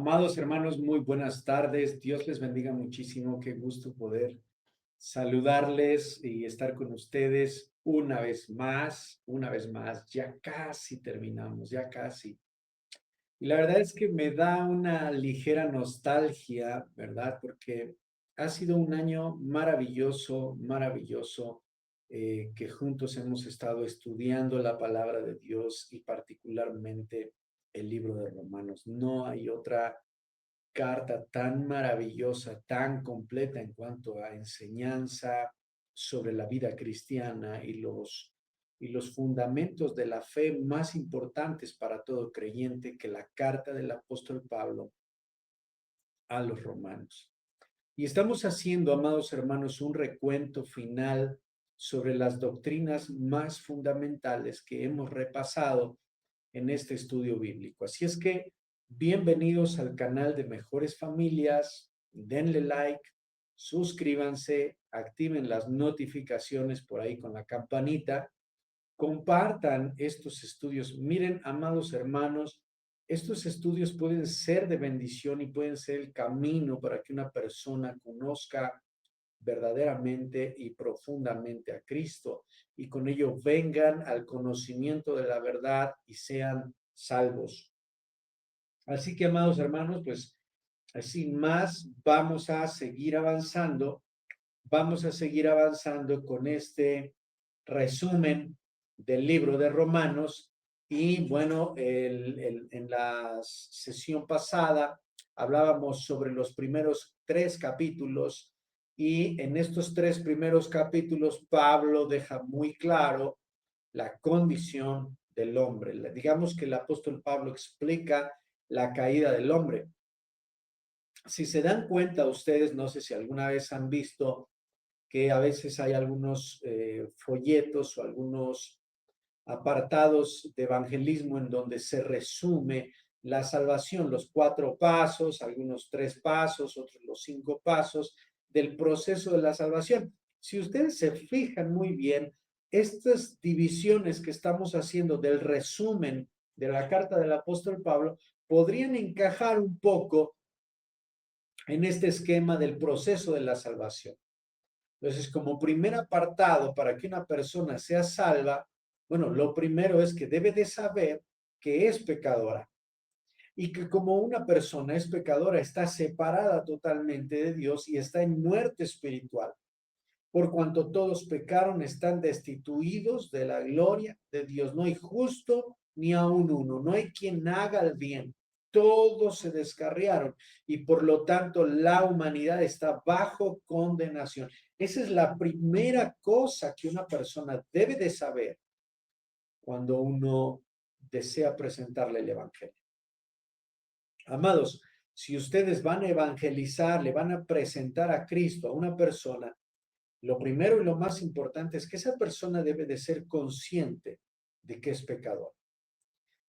Amados hermanos, muy buenas tardes. Dios les bendiga muchísimo. Qué gusto poder saludarles y estar con ustedes una vez más, una vez más. Ya casi terminamos, ya casi. Y la verdad es que me da una ligera nostalgia, ¿verdad? Porque ha sido un año maravilloso, maravilloso, que juntos hemos estado estudiando la palabra de Dios y particularmente el libro de Romanos. No hay otra carta tan maravillosa, tan completa en cuanto a enseñanza sobre la vida cristiana y los fundamentos de la fe más importantes para todo creyente que la carta del apóstol Pablo a los romanos. Y estamos haciendo, amados hermanos, un recuento final sobre las doctrinas más fundamentales que hemos repasado en este estudio bíblico. Así es que bienvenidos al canal de Mejores Familias, denle like, suscríbanse, activen las notificaciones por ahí con la campanita, compartan estos estudios. Miren, amados hermanos, estos estudios pueden ser de bendición y pueden ser el camino para que una persona conozca verdaderamente y profundamente a Cristo y con ello vengan al conocimiento de la verdad y sean salvos. Así que, amados hermanos, pues sin más, vamos a seguir avanzando con este resumen del libro de Romanos. Y bueno, en la sesión pasada hablábamos sobre los primeros tres capítulos y en estos tres primeros capítulos Pablo deja muy claro la condición del hombre. Digamos que el apóstol Pablo explica la caída del hombre. Si se dan cuenta ustedes, no sé si alguna vez han visto que a veces hay algunos folletos o algunos apartados de evangelismo en donde se resume la salvación, los 4 pasos, algunos 3 pasos, otros los 5 pasos del proceso de la salvación. Si ustedes se fijan muy bien, estas divisiones que estamos haciendo del resumen de la carta del apóstol Pablo podrían encajar un poco en este esquema del proceso de la salvación. Entonces, como primer apartado para que una persona sea salva, bueno, lo primero es que debe de saber que es pecadora y que como una persona es pecadora, está separada totalmente de Dios y está en muerte espiritual. Por cuanto todos pecaron, están destituidos de la gloria de Dios. No hay justo ni aun uno, no hay quien haga el bien. Todos se descarriaron y por lo tanto la humanidad está bajo condenación. Esa es la primera cosa que una persona debe de saber cuando uno desea presentarle el evangelio. Amados, si ustedes van a evangelizar, le van a presentar a Cristo a una persona, lo primero y lo más importante es que esa persona debe de ser consciente de que es pecador.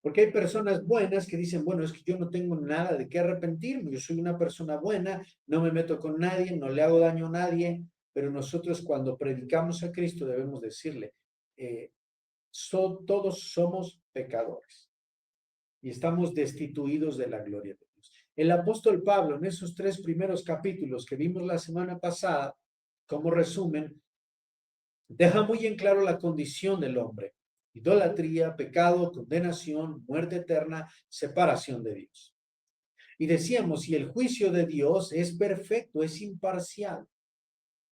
Porque hay personas buenas que dicen, bueno, es que yo no tengo nada de qué arrepentirme, yo soy una persona buena, no me meto con nadie, no le hago daño a nadie, pero nosotros cuando predicamos a Cristo debemos decirle, todos somos pecadores y estamos destituidos de la gloria de Dios. El apóstol Pablo en esos 3 primeros capítulos que vimos la semana pasada, como resumen, deja muy en claro la condición del hombre: idolatría, pecado, condenación, muerte eterna, separación de Dios. Y decíamos, si el juicio de Dios es perfecto, es imparcial.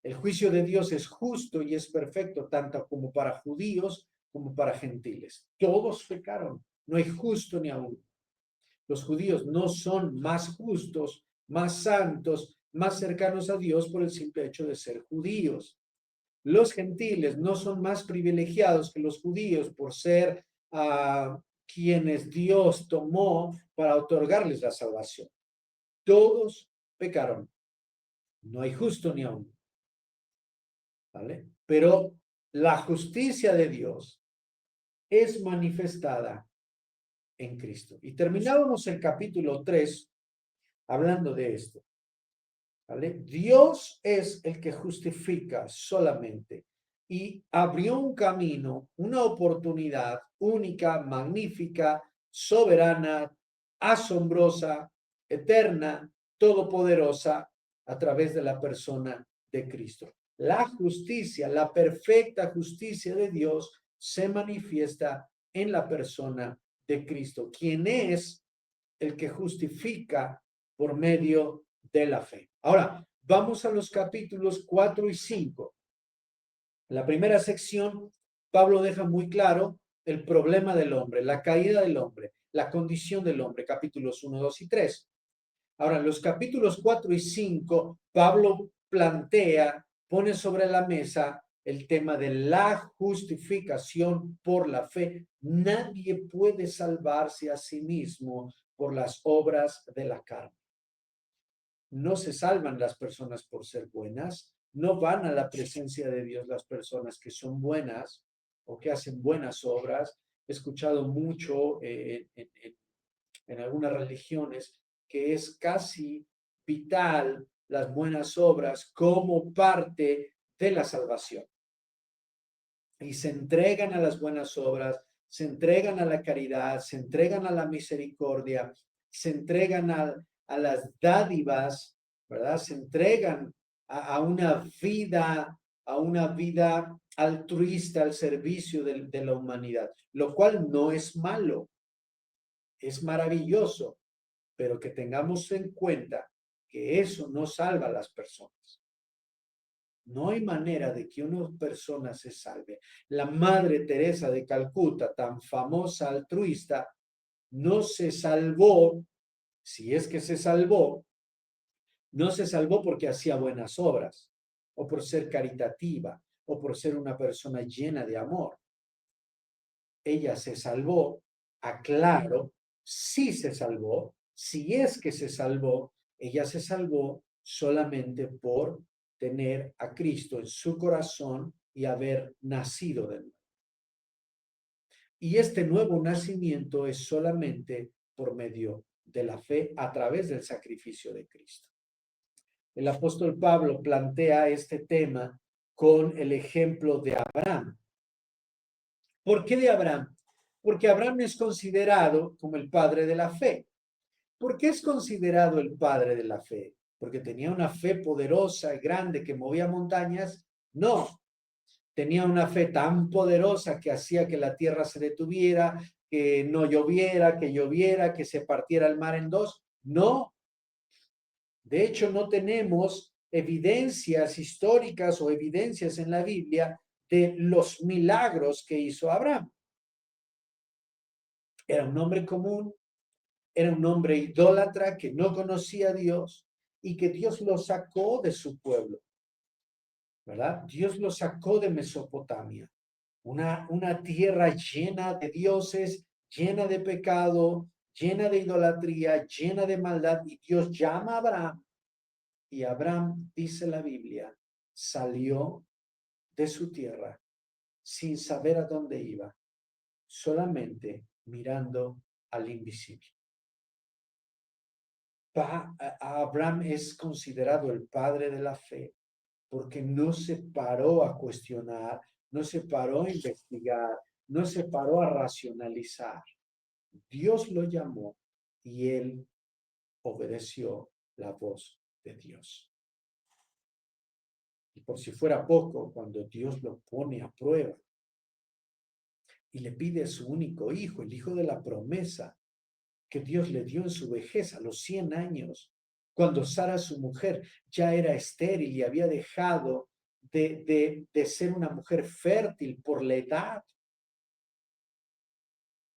El juicio de Dios es justo y es perfecto, tanto como para judíos como para gentiles. Todos pecaron, no hay justo ni aún. Los judíos no son más justos, más santos, más cercanos a Dios por el simple hecho de ser judíos. Los gentiles no son más privilegiados que los judíos por ser quienes Dios tomó para otorgarles la salvación. Todos pecaron. No hay justo ni aún. ¿Vale? Pero la justicia de Dios es manifestada en Cristo. Y terminábamos el capítulo 3 hablando de esto. ¿Vale? Dios es el que justifica solamente y abrió un camino, una oportunidad única, magnífica, soberana, asombrosa, eterna, todopoderosa, a través de la persona de Cristo. La justicia, la perfecta justicia de Dios se manifiesta en la persona de Cristo, quien es el que justifica por medio de la fe. Ahora, vamos a los capítulos 4 y 5. En la primera sección, Pablo deja muy claro el problema del hombre, la caída del hombre, la condición del hombre, capítulos 1, 2 y 3. Ahora, en los capítulos 4 y 5, Pablo plantea, pone sobre la mesa el tema de la justificación por la fe. Nadie puede salvarse a sí mismo por las obras de la carne. No se salvan las personas por ser buenas, no van a la presencia de Dios las personas que son buenas o que hacen buenas obras. He escuchado mucho en algunas religiones que es casi vital las buenas obras como parte de la salvación. Y se entregan a las buenas obras, se entregan a la caridad, se entregan a la misericordia, se entregan a las dádivas, ¿verdad? Se entregan a una vida altruista al servicio de la humanidad, lo cual no es malo, es maravilloso, pero que tengamos en cuenta que eso no salva a las personas. No hay manera de que una persona se salve. La Madre Teresa de Calcuta, tan famosa altruista, no se salvó, si es que se salvó, no se salvó porque hacía buenas obras, o por ser caritativa, o por ser una persona llena de amor. Ella se salvó, aclaro, sí se salvó, si es que se salvó, ella se salvó solamente por tener a Cristo en su corazón y haber nacido de nuevo. Y este nuevo nacimiento es solamente por medio de la fe a través del sacrificio de Cristo. El apóstol Pablo plantea este tema con el ejemplo de Abraham. ¿Por qué de Abraham? Porque Abraham es considerado como el padre de la fe. ¿Por qué es considerado el padre de la fe? ¿Porque tenía una fe poderosa y grande que movía montañas? No, tenía una fe tan poderosa que hacía que la tierra se detuviera, que no lloviera, que se partiera el mar en dos. No, de hecho no tenemos evidencias históricas o evidencias en la Biblia de los milagros que hizo Abraham. Era un hombre común, era un hombre idólatra que no conocía a Dios y que Dios lo sacó de su pueblo, ¿verdad? Dios lo sacó de Mesopotamia, una tierra llena de dioses, llena de pecado, llena de idolatría, llena de maldad, y Dios llama a Abraham, y Abraham, dice la Biblia, salió de su tierra sin saber a dónde iba, solamente mirando al invisible. Abraham es considerado el padre de la fe porque no se paró a cuestionar, no se paró a investigar, no se paró a racionalizar. Dios lo llamó y él obedeció la voz de Dios. Y por si fuera poco, cuando Dios lo pone a prueba y le pide a su único hijo, el hijo de la promesa, que Dios le dio en su vejez a los 100 años, cuando Sara, su mujer, ya era estéril y había dejado de ser una mujer fértil por la edad.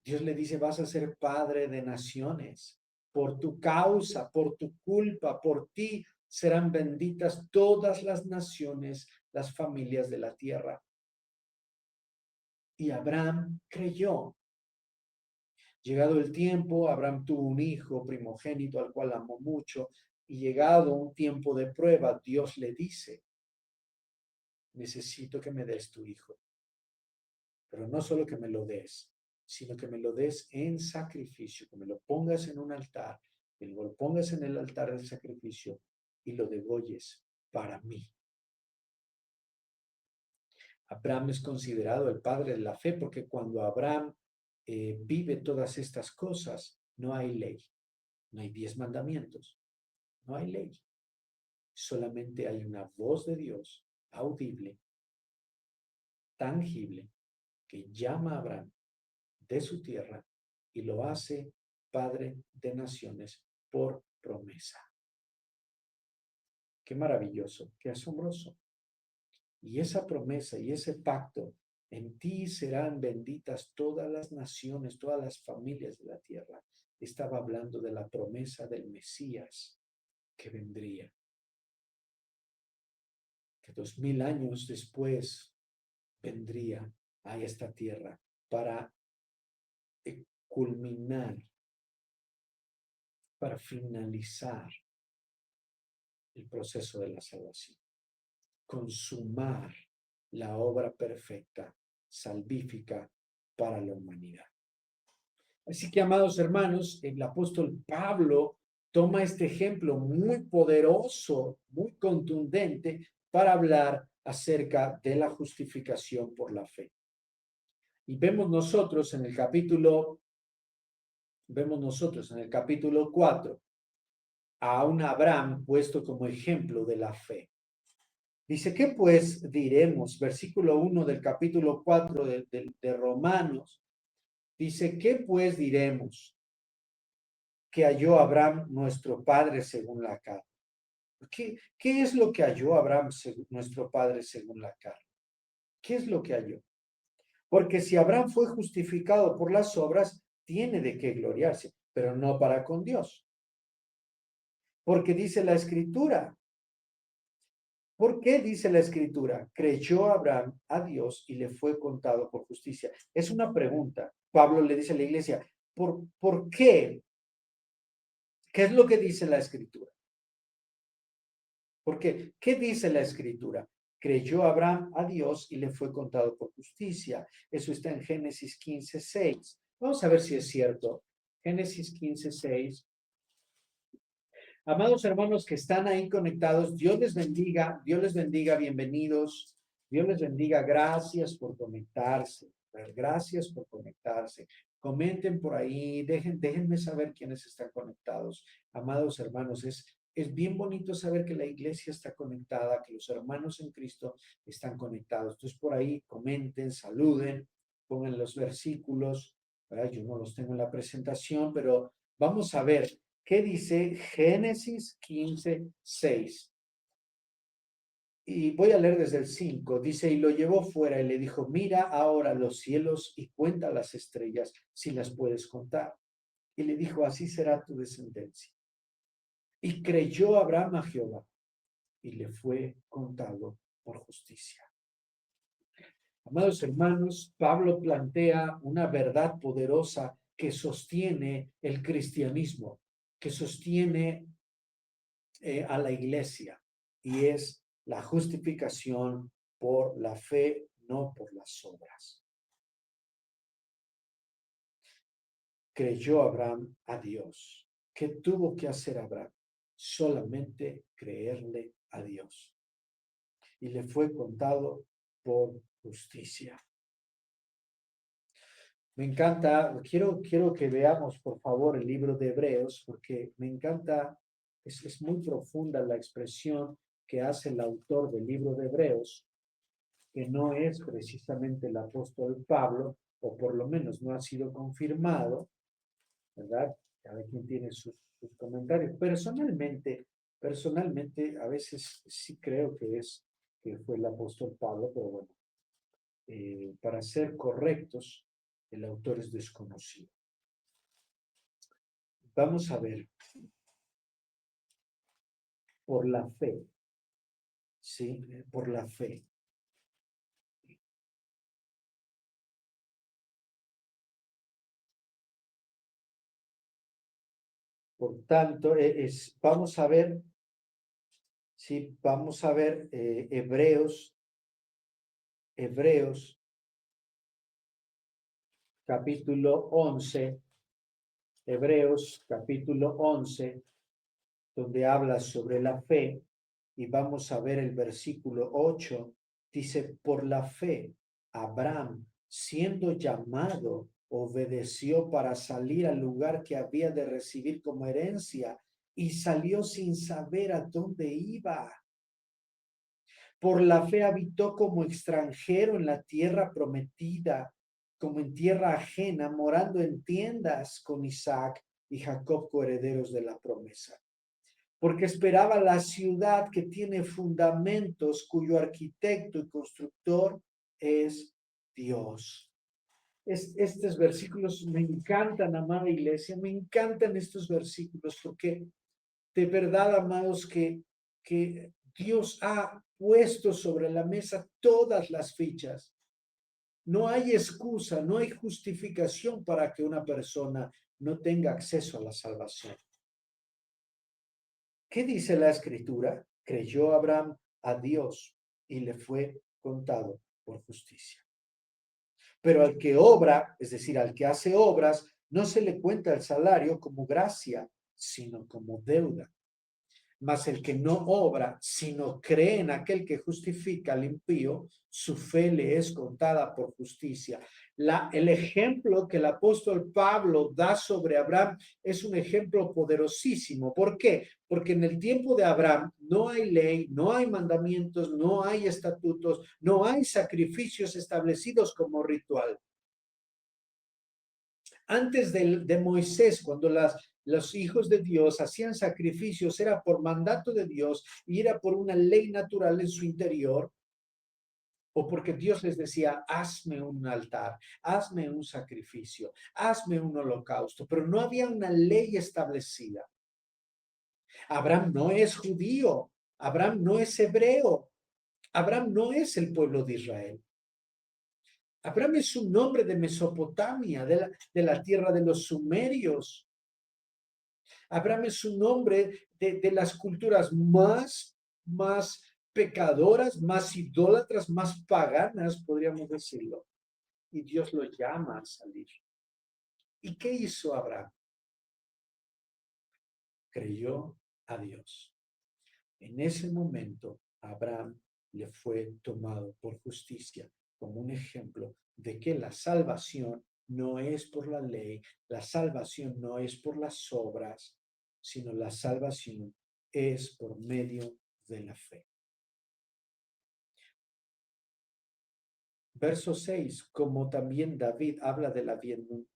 Dios le dice, vas a ser padre de naciones. Por tu causa, por tu culpa, por ti serán benditas todas las naciones, las familias de la tierra. Y Abraham creyó. Llegado el tiempo, Abraham tuvo un hijo primogénito al cual amó mucho, y llegado un tiempo de prueba, Dios le dice, necesito que me des tu hijo, pero no solo que me lo des, sino que me lo des en sacrificio, que me lo pongas en un altar, que lo pongas en el altar del sacrificio y lo degolles para mí. Abraham es considerado el padre de la fe porque cuando Abraham vive todas estas cosas, no hay ley. No hay 10 mandamientos, no hay ley. Solamente hay una voz de Dios audible, tangible, que llama a Abraham de su tierra y lo hace padre de naciones por promesa. Qué maravilloso, qué asombroso. Y esa promesa y ese pacto, en ti serán benditas todas las naciones, todas las familias de la tierra. Estaba hablando de la promesa del Mesías que vendría, que 2000 años después vendría a esta tierra para culminar, para finalizar el proceso de la salvación, consumar la obra perfecta, salvífica para la humanidad. Así que, amados hermanos, el apóstol Pablo toma este ejemplo muy poderoso, muy contundente para hablar acerca de la justificación por la fe. Y vemos nosotros en el capítulo 4 a un Abraham puesto como ejemplo de la fe. Dice, ¿qué pues diremos? Versículo 1 del capítulo 4 de Romanos. Dice, ¿qué pues diremos? Que halló Abraham nuestro padre según la carne. ¿Qué es lo que halló Abraham nuestro padre según la carne? ¿Qué es lo que halló? Porque si Abraham fue justificado por las obras, tiene de qué gloriarse, pero no para con Dios. Porque dice la Escritura. ¿Por qué dice la Escritura? Creyó Abraham a Dios y le fue contado por justicia. Es una pregunta. Pablo le dice a la iglesia, ¿por qué? ¿Qué es lo que dice la Escritura? Porque, ¿qué dice la Escritura? Creyó Abraham a Dios y le fue contado por justicia. Eso está en Génesis 15:6. Vamos a ver si es cierto. Génesis 15:6. Amados hermanos que están ahí conectados, Dios les bendiga, bienvenidos. Dios les bendiga, gracias por conectarse. Gracias por conectarse. Comenten por ahí, déjenme saber quiénes están conectados. Amados hermanos, es bien bonito saber que la iglesia está conectada, que los hermanos en Cristo están conectados. Entonces, por ahí comenten, saluden, pongan los versículos, ¿verdad? Yo no los tengo en la presentación, pero vamos a ver qué dice Génesis 15:6. Y voy a leer desde el 5. Dice, y lo llevó fuera y le dijo, mira ahora los cielos y cuenta las estrellas, si las puedes contar. Y le dijo, así será tu descendencia. Y creyó Abraham a Jehová y le fue contado por justicia. Amados hermanos, Pablo plantea una verdad poderosa que sostiene el cristianismo, que sostiene a la iglesia, y es la justificación por la fe, no por las obras. Creyó Abraham a Dios. ¿Qué tuvo que hacer Abraham? Solamente creerle a Dios. Y le fue contado por justicia. Me encanta, quiero que veamos por favor el libro de Hebreos, porque me encanta, es muy profunda la expresión que hace el autor del libro de Hebreos, que no es precisamente el apóstol Pablo, o por lo menos no ha sido confirmado, ¿verdad? Cada quien tiene sus comentarios. Personalmente, a veces sí creo que fue el apóstol Pablo, pero bueno, para ser correctos, el autor es desconocido. Vamos a ver. Por la fe. ¿Sí? Por la fe. Por tanto, vamos a ver, sí, vamos a ver Hebreos capítulo 11, Hebreos capítulo 11, donde habla sobre la fe, y vamos a ver el versículo 8, dice, por la fe, Abraham, siendo llamado obedeció para salir al lugar que había de recibir como herencia y salió sin saber a dónde iba. Por la fe habitó como extranjero en la tierra prometida, como en tierra ajena, morando en tiendas con Isaac y Jacob, coherederos de la promesa. Porque esperaba la ciudad que tiene fundamentos, cuyo arquitecto y constructor es Dios. Estos versículos me encantan, amada iglesia, me encantan estos versículos porque de verdad, amados, que Dios ha puesto sobre la mesa todas las fichas. No hay excusa, no hay justificación para que una persona no tenga acceso a la salvación. ¿Qué dice la Escritura? Creyó Abraham a Dios y le fue contado por justicia. Pero al que obra, es decir, al que hace obras, no se le cuenta el salario como gracia, sino como deuda. Mas el que no obra, sino cree en aquel que justifica al impío, su fe le es contada por justicia. El ejemplo que el apóstol Pablo da sobre Abraham es un ejemplo poderosísimo. ¿Por qué? Porque en el tiempo de Abraham no hay ley, no hay mandamientos, no hay estatutos, no hay sacrificios establecidos como ritual. Antes de Moisés, cuando los hijos de Dios hacían sacrificios, era por mandato de Dios y era por una ley natural en su interior, o porque Dios les decía, hazme un altar, hazme un sacrificio, hazme un holocausto, pero no había una ley establecida. Abraham no es judío, Abraham no es hebreo, Abraham no es el pueblo de Israel. Abraham es un nombre de Mesopotamia, de la tierra de los sumerios. Abraham es un nombre de las culturas más pecadoras, más idólatras, más paganas, podríamos decirlo. Y Dios lo llama a salir. ¿Y qué hizo Abraham? Creyó a Dios. En ese momento, Abraham le fue tomado por justicia como un ejemplo de que la salvación no es por la ley, la salvación no es por las obras, sino la salvación es por medio de la fe. Verso 6, como también David habla de la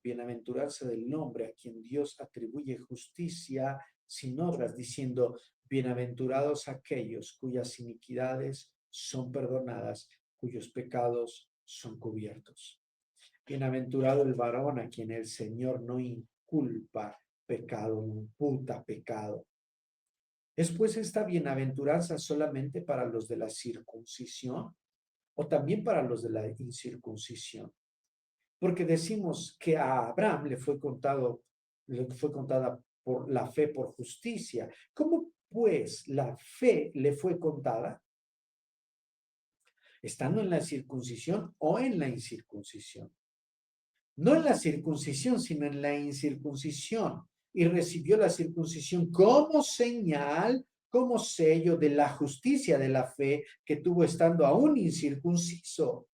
bienaventuranza del hombre a quien Dios atribuye justicia sin obras, diciendo, bienaventurados aquellos cuyas iniquidades son perdonadas, cuyos pecados son cubiertos. Bienaventurado el varón a quien el Señor no inculpa pecado, no imputa pecado. ¿Es pues esta bienaventuranza solamente para los de la circuncisión o también para los de la incircuncisión? Porque decimos que a Abraham le fue contada por la fe por justicia. ¿Cómo pues la fe le fue contada? ¿Estando en la circuncisión o en la incircuncisión? No en la circuncisión, sino en la incircuncisión. Y recibió la circuncisión como señal, como sello de la justicia de la fe que tuvo estando aún incircunciso,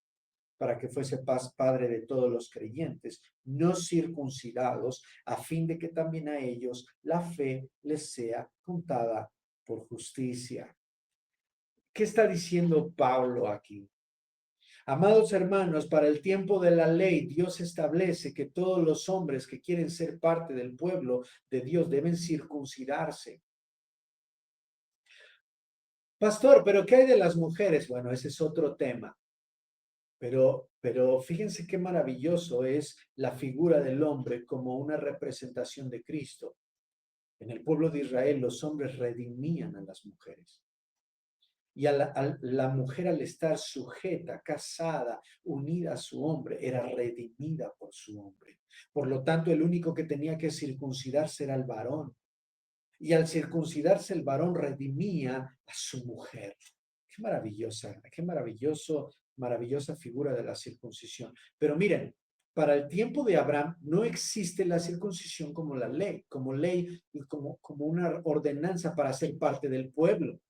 para que fuese padre de todos los creyentes, no circuncidados, a fin de que también a ellos la fe les sea contada por justicia. ¿Qué está diciendo Pablo aquí? Amados hermanos, para el tiempo de la ley, Dios establece que todos los hombres que quieren ser parte del pueblo de Dios deben circuncidarse. Pastor, ¿pero qué hay de las mujeres? Bueno, ese es otro tema. Pero fíjense qué maravilloso es la figura del hombre como una representación de Cristo. En el pueblo de Israel los hombres redimían a las mujeres. Y a la mujer, al estar sujeta, casada, unida a su hombre, era redimida por su hombre. Por lo tanto, el único que tenía que circuncidarse era el varón. Y al circuncidarse el varón redimía a su mujer. Qué maravillosa, qué maravillosa figura de la circuncisión. Pero miren, para el tiempo de Abraham no existe la circuncisión como la ley, como ley y como una ordenanza para ser parte del pueblo.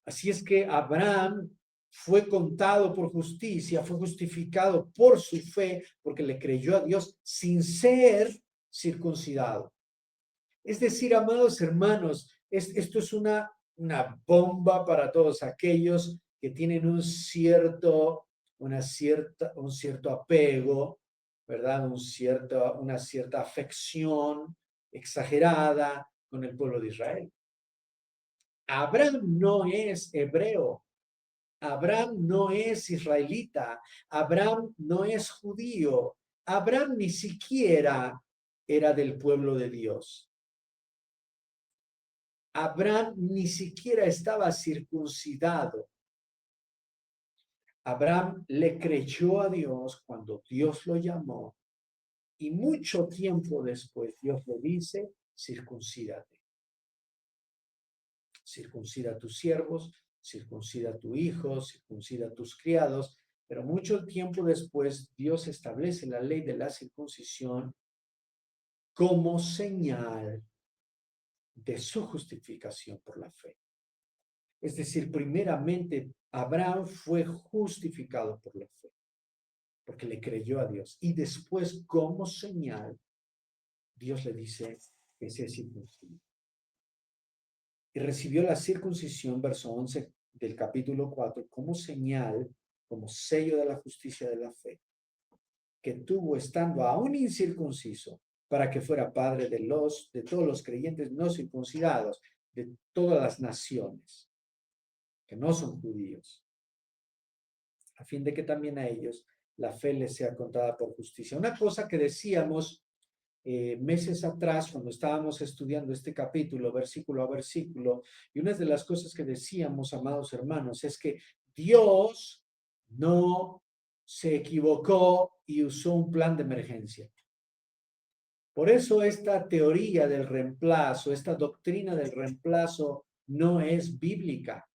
Así es que Abraham fue contado por justicia, fue justificado por su fe, porque le creyó a Dios sin ser circuncidado. Es decir, amados hermanos, esto es una bomba para todos aquellos que tienen un cierto apego, ¿verdad? Una cierta afección exagerada con el pueblo de Israel. Abraham no es hebreo. Abraham no es israelita. Abraham no es judío. Abraham ni siquiera era del pueblo de Dios. Abraham ni siquiera estaba circuncidado. Abraham le creyó a Dios cuando Dios lo llamó y mucho tiempo después Dios le dice, circuncídate. Circuncida a tus siervos, circuncida a tu hijo, circuncida a tus criados, pero mucho tiempo después Dios establece la ley de la circuncisión como señal de su justificación por la fe. Es decir, primeramente Abraham fue justificado por la fe, porque le creyó a Dios. Y después, como señal, Dios le dice que sea circuncido. Y recibió la circuncisión, verso 11 del capítulo 4, como señal, como sello de la justicia de la fe, que tuvo estando aún incircunciso, para que fuera padre de todos los creyentes no circuncidados, de todas las naciones, que no son judíos, a fin de que también a ellos la fe les sea contada por justicia. Una cosa que decíamos meses atrás, cuando estábamos estudiando este capítulo, versículo a versículo, y una de las cosas que decíamos, amados hermanos, es que Dios no se equivocó y usó un plan de emergencia. Por eso esta teoría del reemplazo, esta doctrina del reemplazo no es bíblica.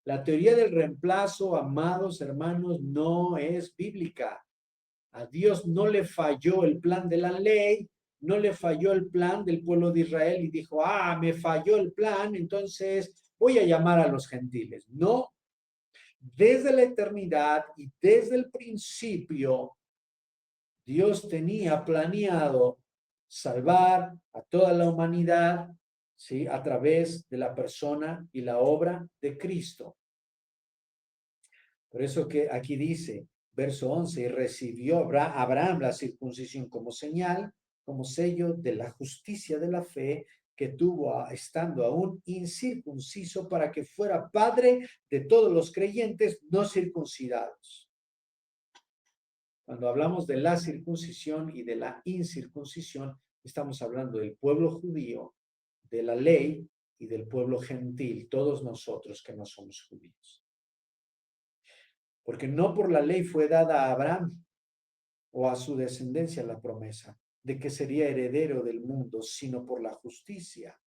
La teoría del reemplazo, amados hermanos, no es bíblica. A Dios no le falló el plan de la ley, no le falló el plan del pueblo de Israel y dijo, me falló el plan, entonces voy a llamar a los gentiles. No, desde la eternidad y desde el principio, Dios tenía planeado salvar a toda la humanidad, ¿sí? A través de la persona y la obra de Cristo. Por eso que aquí dice, verso 11, y recibió Abraham la circuncisión como señal, como sello de la justicia de la fe que tuvo estando aún incircunciso para que fuera padre de todos los creyentes no circuncidados. Cuando hablamos de la circuncisión y de la incircuncisión, estamos hablando del pueblo judío, de la ley y del pueblo gentil, todos nosotros que no somos judíos. Porque no por la ley fue dada a Abraham o a su descendencia la promesa de que sería heredero del mundo, sino por la justicia.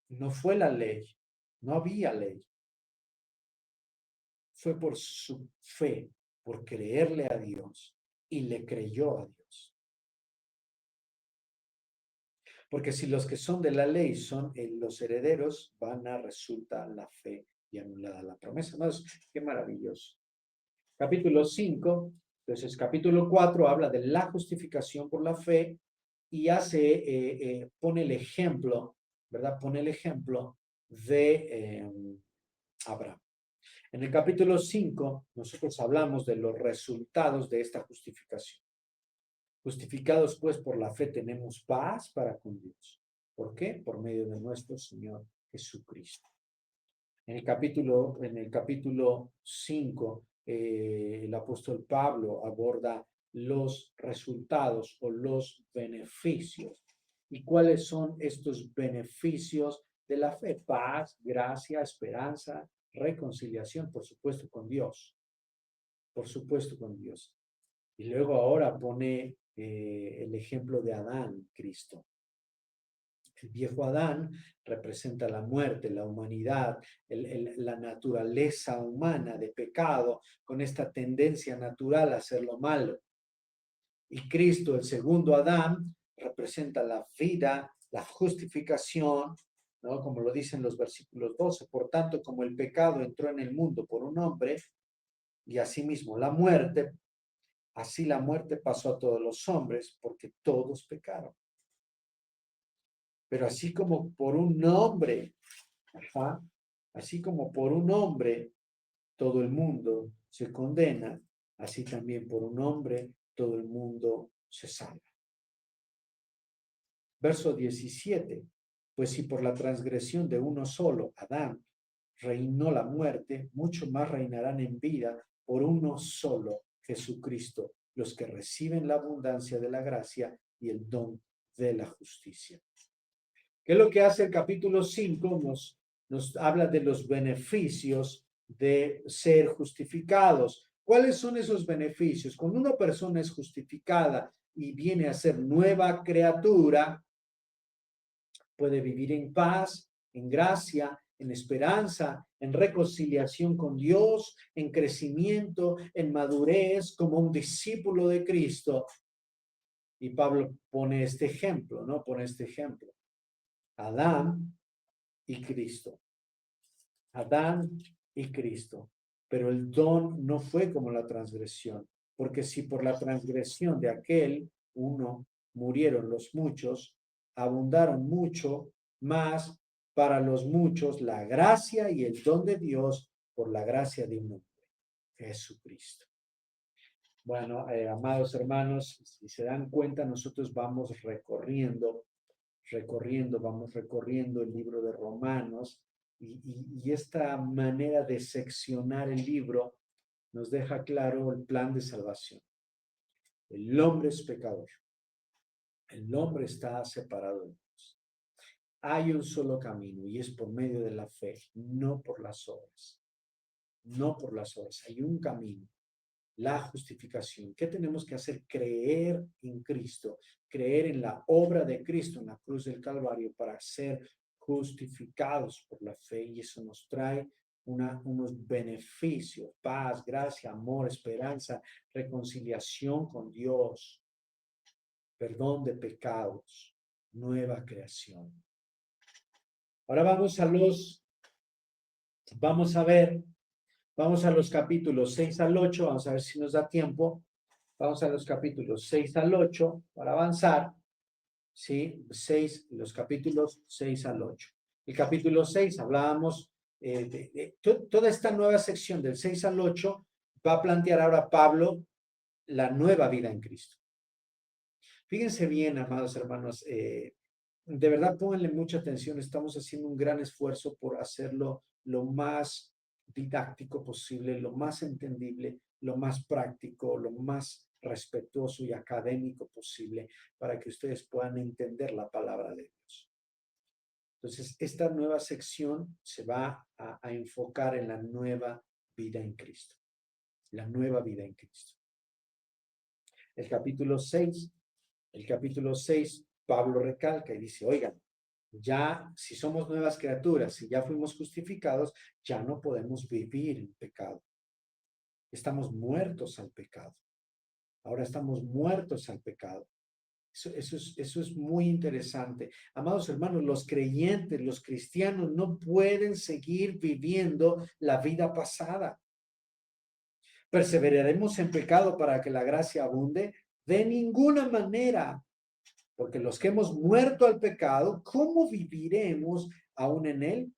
No fue la ley, no había ley. Fue por su fe, por creerle a Dios, y le creyó a Dios. Porque si los que son de la ley son los herederos, resulta la fe y anulada la promesa. ¿No? Qué maravilloso. Capítulo 5, entonces capítulo 4 habla de la justificación por la fe y pone el ejemplo, ¿verdad? Pone el ejemplo de Abraham. En el capítulo 5 nosotros hablamos de los resultados de esta justificación. Justificados pues por la fe tenemos paz para con Dios. ¿Por qué? Por medio de nuestro Señor Jesucristo. En el capítulo 5, el apóstol Pablo aborda los resultados o los beneficios. ¿Y cuáles son estos beneficios de la fe? Paz, gracia, esperanza, reconciliación, por supuesto, con Dios. Por supuesto, con Dios. Y luego ahora pone el ejemplo de Adán, Cristo. El viejo Adán representa la muerte, la humanidad, la naturaleza humana de pecado, con esta tendencia natural a hacer lo malo. Y Cristo, el segundo Adán, representa la vida, la justificación, ¿no? Como lo dicen los versículos 12. Por tanto, como el pecado entró en el mundo por un hombre, y asimismo la muerte, así la muerte pasó a todos los hombres, porque todos pecaron. Pero así como por un hombre, ajá, así como por un hombre todo el mundo se condena, así también por un hombre todo el mundo se salva. Verso 17. Pues si por la transgresión de uno solo, Adán, reinó la muerte, mucho más reinarán en vida por uno solo, Jesucristo, los que reciben la abundancia de la gracia y el don de la justicia. ¿Qué es lo que hace el capítulo 5? Nos habla de los beneficios de ser justificados. ¿Cuáles son esos beneficios? Cuando una persona es justificada y viene a ser nueva criatura, puede vivir en paz, en gracia, en esperanza, en reconciliación con Dios, en crecimiento, en madurez, como un discípulo de Cristo. Y Pablo pone este ejemplo, ¿no? Pone este ejemplo. Adán y Cristo. Adán y Cristo. Pero el don no fue como la transgresión, porque si por la transgresión de aquel uno murieron los muchos, abundaron mucho más para los muchos la gracia y el don de Dios por la gracia de un hombre, Jesucristo. Bueno, amados hermanos, si se dan cuenta, nosotros vamos vamos recorriendo el libro de Romanos y esta manera de seccionar el libro nos deja claro el plan de salvación. El hombre es pecador. El hombre está separado de Dios. Hay un solo camino y es por medio de la fe, no por las obras. No por las obras. Hay un camino, la justificación. ¿Qué tenemos que hacer? Creer en Cristo, creer en la obra de Cristo en la cruz del Calvario para ser justificados por la fe, y eso nos trae unos beneficios: paz, gracia, amor, esperanza, reconciliación con Dios, perdón de pecados, nueva creación. Ahora vamos a los capítulos 6 al 8, vamos a ver si nos da tiempo. Vamos a los capítulos 6 al 8 para avanzar, ¿sí? Los capítulos 6 al 8. El capítulo 6 hablábamos toda esta nueva sección del 6 al 8 va a plantear ahora Pablo la nueva vida en Cristo. Fíjense bien, amados hermanos, de verdad pónganle mucha atención, estamos haciendo un gran esfuerzo por hacerlo lo más didáctico posible, lo más entendible, lo más práctico, lo más respetuoso y académico posible para que ustedes puedan entender la palabra de Dios. Entonces, esta nueva sección se va a enfocar en la nueva vida en Cristo, la nueva vida en Cristo. El capítulo 6, Pablo recalca y dice, oigan, ya si somos nuevas criaturas, si ya fuimos justificados, ya no podemos vivir en pecado. Estamos muertos al pecado. Ahora estamos muertos al pecado. Eso es muy interesante. Amados hermanos, los creyentes, los cristianos no pueden seguir viviendo la vida pasada. ¿Perseveraremos en pecado para que la gracia abunde? De ninguna manera. Porque los que hemos muerto al pecado, ¿cómo viviremos aún en él?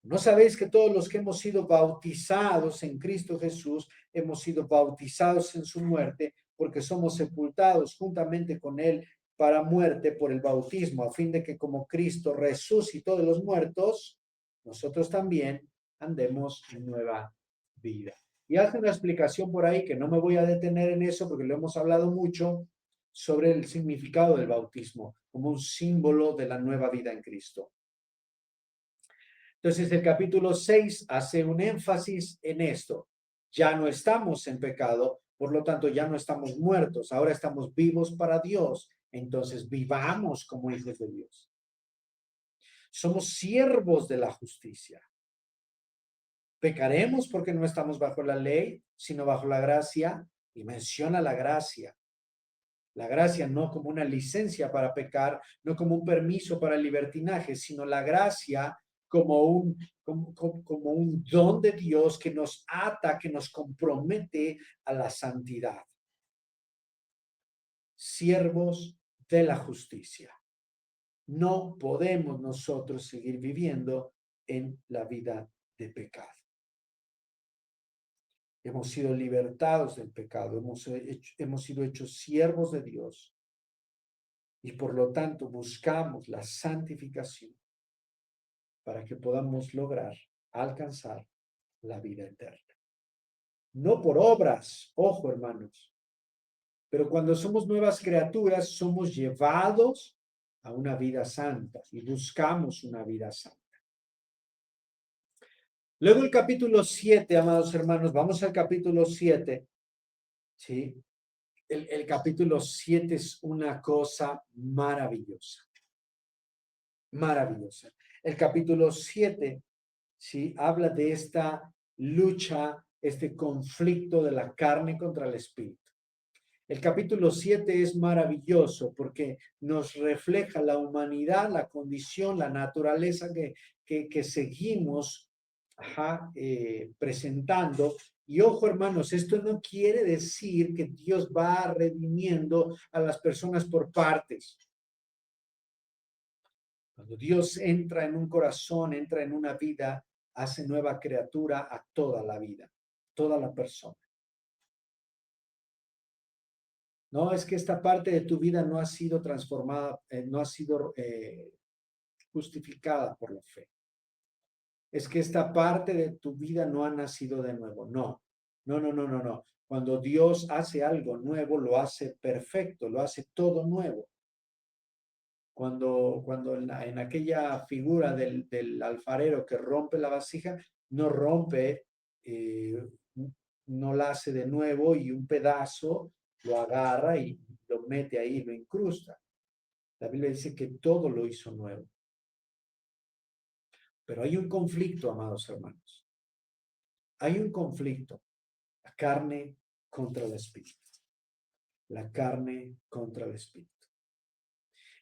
¿No sabéis que todos los que hemos sido bautizados en Cristo Jesús, hemos sido bautizados en su muerte, porque somos sepultados juntamente con él para muerte por el bautismo, a fin de que como Cristo resucitó de los muertos, nosotros también andemos en nueva vida? Y hace una explicación por ahí que no me voy a detener en eso porque lo hemos hablado mucho, sobre el significado del bautismo como un símbolo de la nueva vida en Cristo. Entonces, el capítulo 6 hace un énfasis en esto. Ya no estamos en pecado, por lo tanto, ya no estamos muertos, ahora estamos vivos para Dios. Entonces, vivamos como hijos de Dios. Somos siervos de la justicia. Pecaremos porque no estamos bajo la ley, sino bajo la gracia, y menciona la gracia. La gracia no como una licencia para pecar, no como un permiso para el libertinaje, sino la gracia como un don de Dios que nos ata, que nos compromete a la santidad. Siervos de la justicia. No podemos nosotros seguir viviendo en la vida de pecado. Hemos sido libertados del pecado, hemos sido hechos siervos de Dios y por lo tanto buscamos la santificación para que podamos lograr alcanzar la vida eterna. No por obras, ojo hermanos, pero cuando somos nuevas criaturas somos llevados a una vida santa y buscamos una vida santa. Luego el capítulo 7, amados hermanos, vamos al capítulo 7, ¿sí? El capítulo 7 es una cosa maravillosa, maravillosa. El capítulo 7, ¿sí? Habla de esta lucha, este conflicto de la carne contra el espíritu. El capítulo 7 es maravilloso porque nos refleja la humanidad, la condición, la naturaleza que seguimos presentando. Y ojo, hermanos, esto no quiere decir que Dios va redimiendo a las personas por partes. Cuando Dios entra en un corazón, entra en una vida, hace nueva criatura a toda la vida, toda la persona. No, es que esta parte de tu vida no ha sido transformada, no ha sido justificada por la fe. Es que esta parte de tu vida no ha nacido de nuevo. No, no, no, no, no, no. Cuando Dios hace algo nuevo, lo hace perfecto, lo hace todo nuevo. Cuando en aquella figura del alfarero que rompe la vasija, no rompe, no la hace de nuevo y un pedazo lo agarra y lo mete ahí, lo incrusta. La Biblia dice que todo lo hizo nuevo. Pero hay un conflicto, amados hermanos. Hay un conflicto. La carne contra el espíritu. La carne contra el espíritu.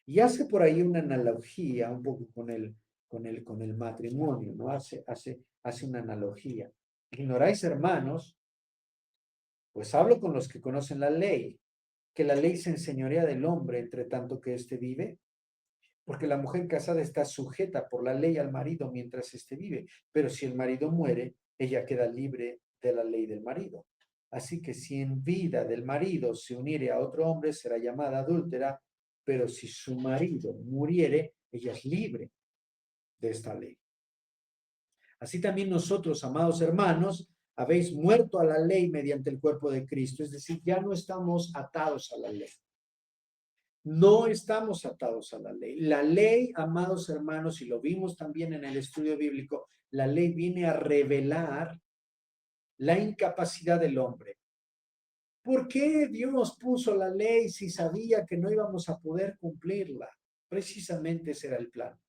Y hace por ahí una analogía un poco con el matrimonio, ¿no? Hace una analogía. Ignoráis, hermanos, pues hablo con los que conocen la ley, que la ley se enseñorea del hombre entre tanto que éste vive, porque la mujer casada está sujeta por la ley al marido mientras éste vive, pero si el marido muere, ella queda libre de la ley del marido. Así que si en vida del marido se uniere a otro hombre, será llamada adúltera, pero si su marido muriere, ella es libre de esta ley. Así también nosotros, amados hermanos, habéis muerto a la ley mediante el cuerpo de Cristo, es decir, ya no estamos atados a la ley. No estamos atados a la ley. La ley, amados hermanos, y lo vimos también en el estudio bíblico, la ley viene a revelar la incapacidad del hombre. ¿Por qué Dios puso la ley si sabía que no íbamos a poder cumplirla? Precisamente ese era el plan.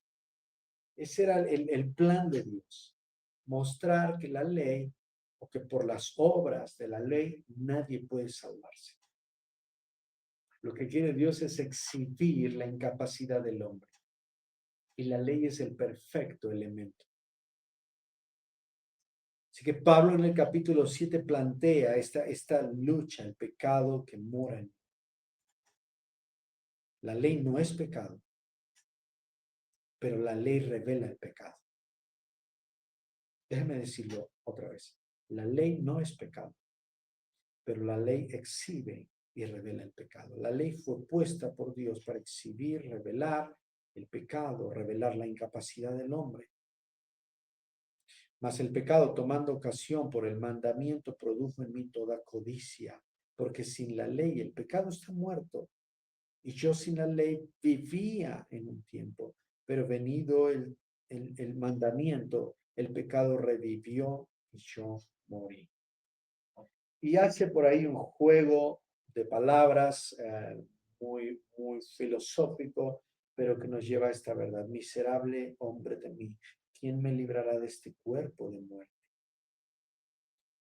Ese era el plan de Dios. Mostrar que la ley, o que por las obras de la ley, nadie puede salvarse. Lo que quiere Dios es exhibir la incapacidad del hombre. Y la ley es el perfecto elemento. Así que Pablo en el capítulo 7 plantea esta lucha, el pecado que mora en. La ley no es pecado, pero la ley revela el pecado. Déjame decirlo otra vez. La ley no es pecado, pero la ley exhibe y revela el pecado. La ley fue puesta por Dios para exhibir, revelar el pecado, revelar la incapacidad del hombre. Mas el pecado, tomando ocasión por el mandamiento, produjo en mí toda codicia, porque sin la ley el pecado está muerto. Y yo sin la ley vivía en un tiempo, pero venido el mandamiento, el pecado revivió y yo morí. Y hace por ahí un juego de palabras muy, muy filosófico, pero que nos lleva a esta verdad. Miserable hombre de mí, ¿quién me librará de este cuerpo de muerte?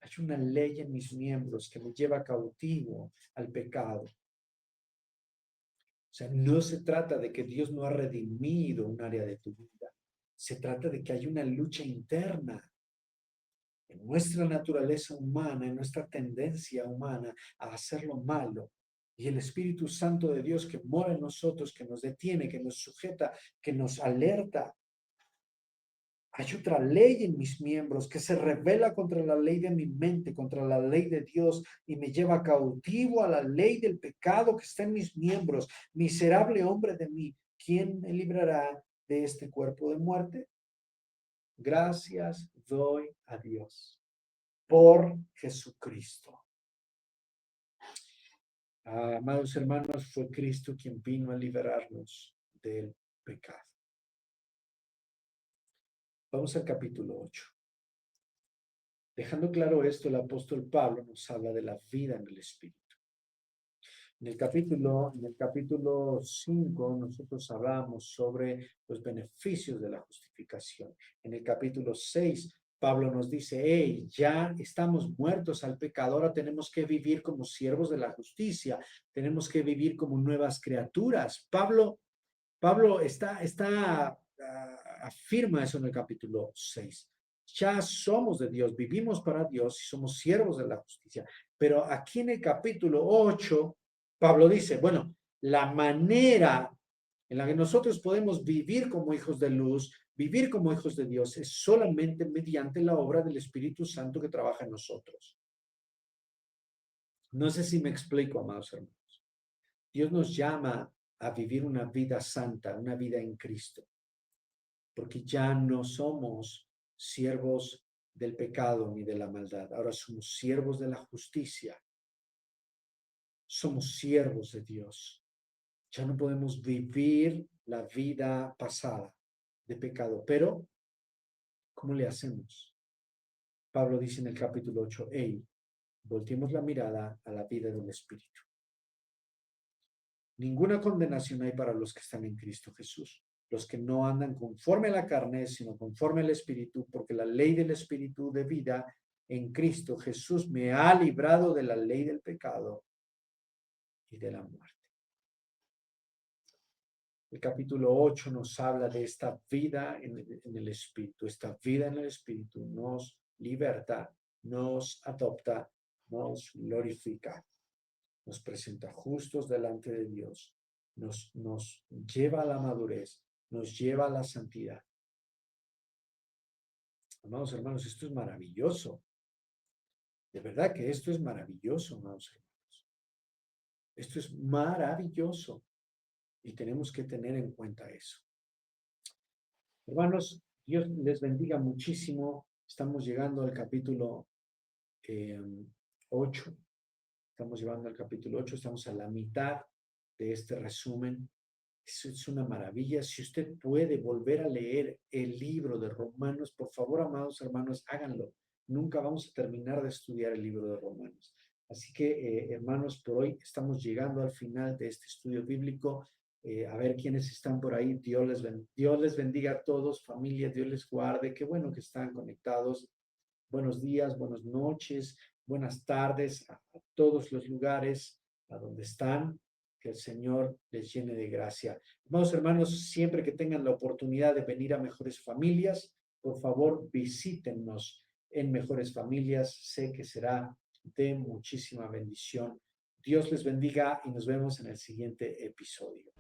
Hay una ley en mis miembros que me lleva cautivo al pecado. sea, no se trata de que Dios no ha redimido un área de tu vida. Se trata de que hay una lucha interna en nuestra naturaleza humana, en nuestra tendencia humana a hacer lo malo. Y el Espíritu Santo de Dios que mora en nosotros, que nos detiene, que nos sujeta, que nos alerta. Hay otra ley en mis miembros que se revela contra la ley de mi mente, contra la ley de Dios y me lleva cautivo a la ley del pecado que está en mis miembros. Miserable hombre de mí, ¿quién me librará de este cuerpo de muerte? Gracias doy a Dios por Jesucristo. Amados hermanos, fue Cristo quien vino a liberarnos del pecado. Vamos al capítulo 8. Dejando claro esto, el apóstol Pablo nos habla de la vida en el Espíritu. En el capítulo 5, nosotros hablamos sobre los beneficios de la justificación. En el capítulo 6, Pablo nos dice, hey, ya estamos muertos al pecado, ahora tenemos que vivir como siervos de la justicia, tenemos que vivir como nuevas criaturas. Pablo afirma eso en el capítulo 6. Ya somos de Dios, vivimos para Dios y somos siervos de la justicia. Pero aquí en el capítulo 8, Pablo dice, bueno, la manera en la que nosotros podemos vivir como hijos de luz, vivir como hijos de Dios, es solamente mediante la obra del Espíritu Santo que trabaja en nosotros. No sé si me explico, amados hermanos. Dios nos llama a vivir una vida santa, una vida en Cristo, porque ya no somos siervos del pecado ni de la maldad, ahora somos siervos de la justicia, somos siervos de Dios. Ya no podemos vivir la vida pasada de pecado, pero ¿cómo le hacemos? Pablo dice en el capítulo 8, hey, volteemos la mirada a la vida del Espíritu. Ninguna condenación hay para los que están en Cristo Jesús, los que no andan conforme a la carne, sino conforme al Espíritu, porque la ley del Espíritu de vida en Cristo Jesús me ha librado de la ley del pecado y de la muerte. El capítulo 8 nos habla de esta vida en el Espíritu. Esta vida en el Espíritu nos liberta, nos adopta, nos glorifica, nos presenta justos delante de Dios, nos lleva a la madurez, nos lleva a la santidad. Amados hermanos, esto es maravilloso. De verdad que esto es maravilloso, amados hermanos. Esto es maravilloso y tenemos que tener en cuenta eso. Hermanos, Dios les bendiga muchísimo. Estamos llegando al capítulo 8. Estamos llevando al capítulo 8. Estamos a la mitad de este resumen. Eso es una maravilla. Si usted puede volver a leer el libro de Romanos, por favor, amados hermanos, háganlo. Nunca vamos a terminar de estudiar el libro de Romanos. Así que, hermanos, por hoy estamos llegando al final de este estudio bíblico. A ver quiénes están por ahí. Dios les bendiga a todos, familia, Dios les guarde. Qué bueno que están conectados. Buenos días, buenas noches, buenas tardes a todos los lugares a donde están. Que el Señor les llene de gracia. Amados hermanos, siempre que tengan la oportunidad de venir a Mejores Familias, por favor, visítennos en Mejores Familias. Sé que será de muchísima bendición. Dios les bendiga y nos vemos en el siguiente episodio.